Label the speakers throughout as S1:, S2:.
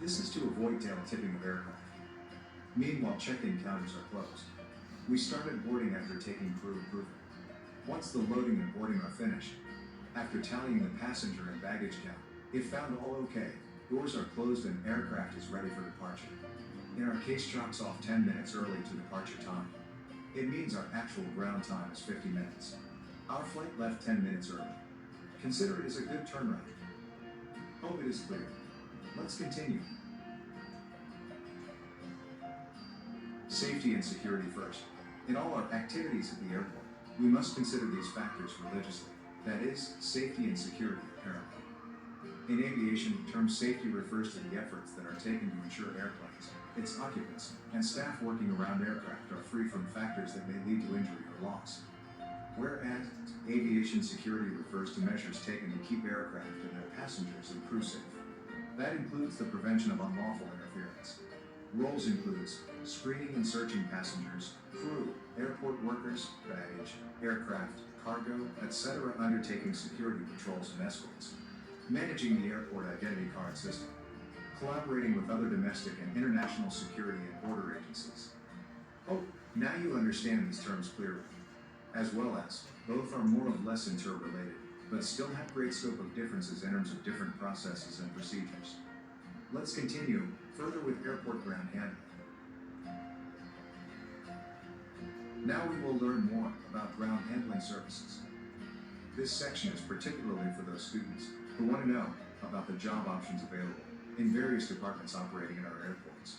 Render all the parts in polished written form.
S1: This is to avoid tail tipping of aircraft. Meanwhile, check-in counters are closed. We started boarding after taking crew approval. Once the loading and boarding are finished, after tallying the passenger and baggage count, if found all okay, doors are closed and aircraft is ready for departure. In our case, chalks off 10 minutes early to departure time. It means our actual ground time is 50 minutes. Our flight left 10 minutes early. Consider it as a good turnaround. Hope it is clear. Let's continue. Safety and security first. In all our activities at the airport, we must consider these factors religiously. That is, safety and security are paramount. In aviation, the term safety refers to the efforts that are taken to ensure airplanes, its occupants, and staff working around aircraft are free from factors that may lead to injury or loss. Whereas, aviation security refers to measures taken to keep aircraft and their passengers and crew safe. That includes the prevention of unlawful interference. Roles includes screening and searching passengers, crew, airport workers, baggage, aircraft, cargo, etc., undertaking security patrols and escorts, managing the airport identity card system, collaborating with other domestic and international security and border agencies. Oh, now you understand these terms clearly, as well as, both are more or less interrelated, but still have great scope of differences in terms of different processes and procedures. Let's continue further with airport ground handling. Now we will learn more about ground handling services. This section is particularly for those students who want to know about the job options available in various departments operating in our airports.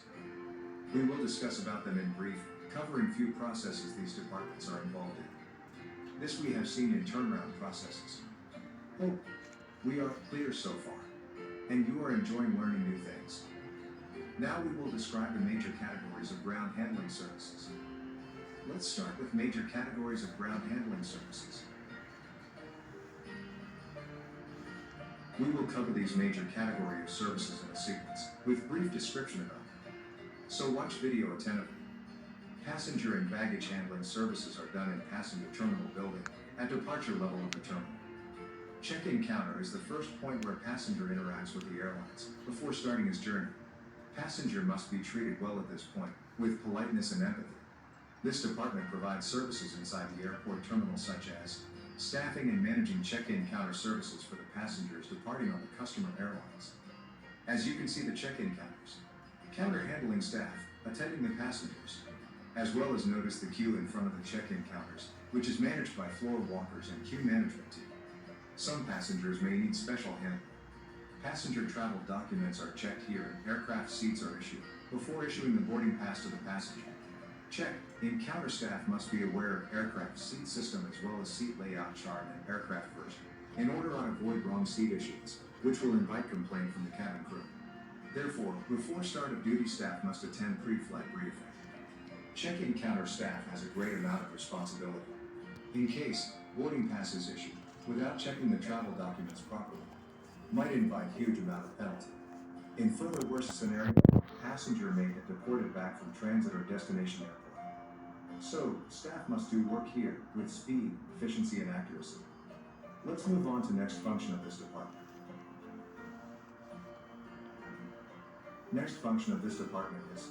S1: We will discuss about them in brief, covering few processes these departments are involved in. This we have seen in turnaround processes. Hope we are clear so far, and you are enjoying learning new things. Now we will describe the major categories of ground handling services. Let's start with major categories of ground handling services. We will cover these major categories of services in a sequence, with brief description of them. So watch video attentively. Passenger and baggage handling services are done in passenger terminal building, at departure level of the terminal. Check-in counter is the first point where passenger interacts with the airlines, before starting his journey. Passenger must be treated well at this point, with politeness and empathy. This department provides services inside the airport terminal such as staffing and managing check-in counter services for the passengers departing on the customer airlines. As you can see the check-in counters, counter handling staff, attending the passengers, as well as notice the queue in front of the check-in counters, which is managed by floor walkers and queue management team. Some passengers may need special handling. Passenger travel documents are checked here and aircraft seats are issued, before issuing the boarding pass to the passenger. Check. In-counter staff must be aware of aircraft seat system as well as seat layout chart and aircraft version, in order to avoid wrong seat issuance, which will invite complaint from the cabin crew. Therefore, before start of duty, staff must attend pre-flight briefing. Check-in counter staff has a great amount of responsibility. In case boarding pass is issued without checking the travel documents properly, might invite huge amount of penalty. In further worst scenario, passenger may get deported back from transit or destination airport. So, staff must do work here with speed, efficiency, and accuracy. Let's move on to next function of this department. Next function of this department is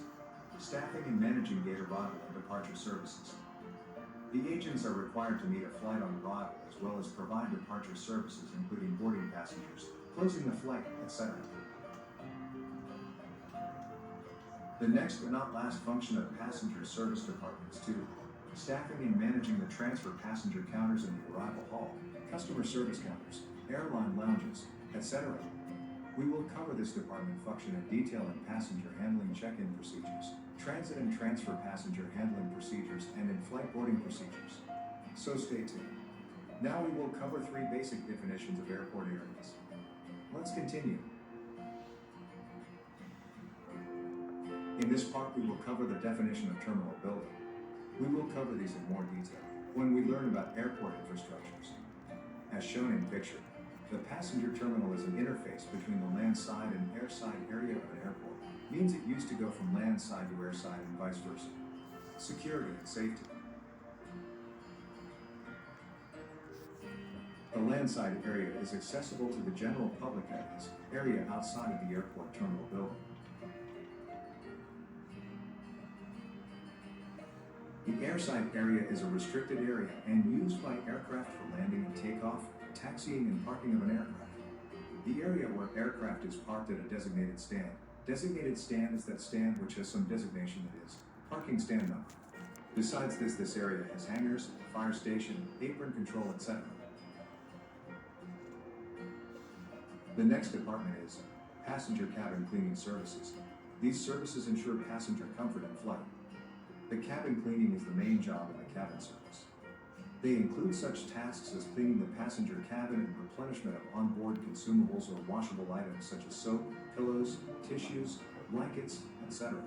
S1: staffing and managing gate arrival and departure services. The agents are required to meet a flight on arrival as well as provide departure services including boarding passengers, closing the flight, etc. The next but not last function of passenger service department is to staffing and managing the transfer passenger counters in the arrival hall, customer service counters, airline lounges, etc. We will cover this department function in detail in passenger handling check-in procedures, transit and transfer passenger handling procedures, and in flight boarding procedures. So stay tuned. Now we will cover 3 basic definitions of airport areas. Let's continue. In this part we will cover the definition of terminal building. We will cover these in more detail when we learn about airport infrastructures. As shown in picture, the passenger terminal is an interface between the land side and air side area of an airport. Means it used to go from land side to air side and vice versa. Security and safety. The landside area is accessible to the general public area outside of the airport terminal building. The airside area is a restricted area and used by aircraft for landing and takeoff, taxiing and parking of an aircraft. The area where aircraft is parked at a designated stand. Designated stand is that stand which has some designation, that is, parking stand number. Besides this area has hangars, fire station, apron control, etc. The next department is passenger cabin cleaning services. These services ensure passenger comfort in flight. The cabin cleaning is the main job of the cabin service. They include such tasks as cleaning the passenger cabin and replenishment of onboard consumables or washable items such as soap, pillows, tissues, blankets, etc.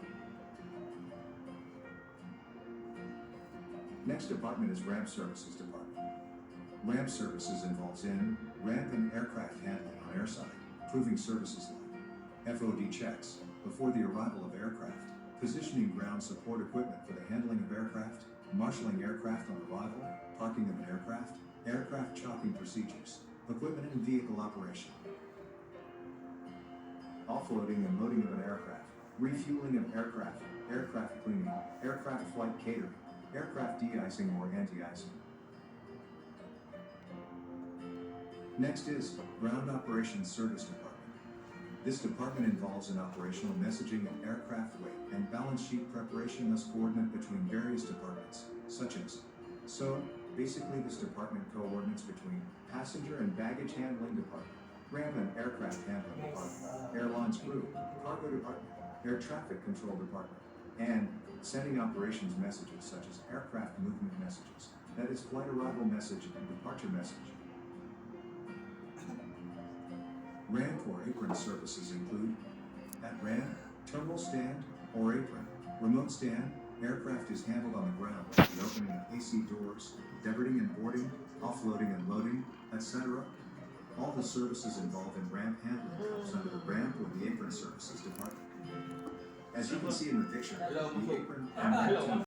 S1: Next department is ramp services department. Ramp services involves in, ramp and aircraft handling on airside, proving services like FOD checks before the arrival of aircraft, positioning ground support equipment for the handling of aircraft, marshalling aircraft on arrival, parking of an aircraft, aircraft chopping procedures, equipment and vehicle operation, offloading and loading of an aircraft, refueling of aircraft, aircraft cleaning, aircraft flight catering, aircraft de-icing or anti-icing. Next is Ground Operations Service Department. This department involves in operational messaging and aircraft weight and balance sheet preparation, thus coordinate between various departments, such as basically this department coordinates between passenger and baggage handling department, ramp and aircraft handling department, airlines crew, cargo department, air traffic control department, and sending operations messages such as aircraft movement messages, that is flight arrival message and departure message. Ramp or apron services include at ramp, terminal stand, or apron, remote stand, aircraft is handled on the ground like the opening of AC doors, diverting and boarding, offloading and loading, etc. All the services involved in ramp handling comes under the ramp or the apron services department. As you can see in the picture, the apron and ramp team